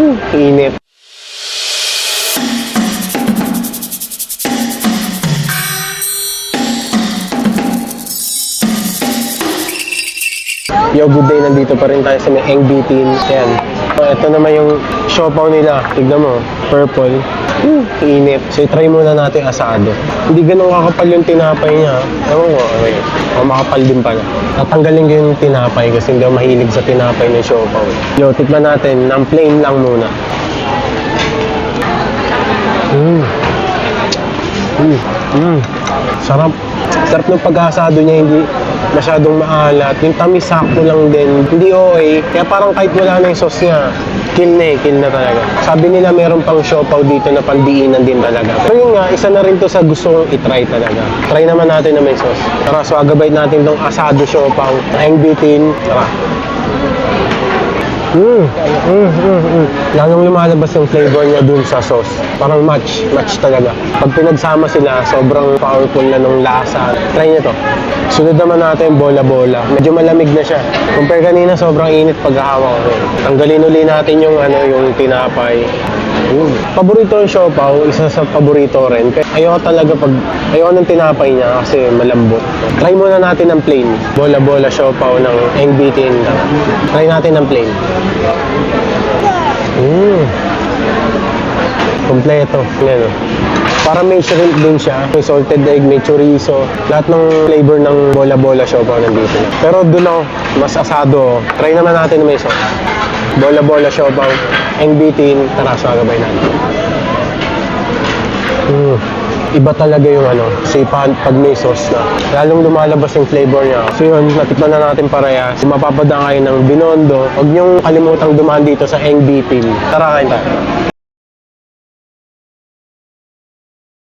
Init. Yo, good day. Nandito pa rin tayo sa may Eng Bitin. Ayan. So, ito naman yung siopaw nila. Tignan mo. Purple. Init. So, try muna natin asado. Hindi ganun kakapal yung tinapay niya. Ewan ko. Okay. O, makapal din pala. Tatanggalin ko yung tinapay kasi hindi ako mahilig sa tinapay ng siopaw. Yo, tikman natin. Ng plain lang muna. Sarap. Sarap ng pag-asado niya, hindi masyadong maalat. Yung tamis sakto lang din. Hindi okay. Kaya parang kahit wala na yung sauce niya, kill na talaga. Sabi nila meron pang siopaw dito na pandiinan din talaga. Pero yun nga, isa na rin to sa gusto kong itry talaga. Try naman natin na may sauce. Tara, so agabay natin tong asado siopaw. Eng Bitin. Tara. Lalong lumalabas yung flavor niya dun sa sauce. Parang match talaga. Pag pinagsama sila, sobrang powerful na nung lasa. Try nyo to. Sunod naman natin bola-bola. Medyo malamig na siya. Compare kanina, sobrang init pagkahawak ko. Tanggalin uli natin yung yung tinapay. Paborito yung siopaw, isa sa paborito rin. Ayoko talaga ayoko ng tinapay niya kasi malambot. Try muna natin ng plain. Bola-bola siopaw ng Eng Bitin. Try natin ng plain. Kompleto. Yan, para may shrimp din siya. May salted egg, may chorizo. Lahat ng flavor ng bola-bola siopaw nandito. Pero doon ako, mas asado. Try naman natin na may sauce. Bola-bola siopaw, Eng Bitin, tara, sagabay natin. Iba talaga yung sipan pag may sauce na. Lalong lumalabas yung flavor niya. So yun, natikman na natin parehas. Kung mapapadaan kayo ng Binondo, huwag niyong kalimutang dumaan dito sa Eng Bitin. Tara, kain tayo.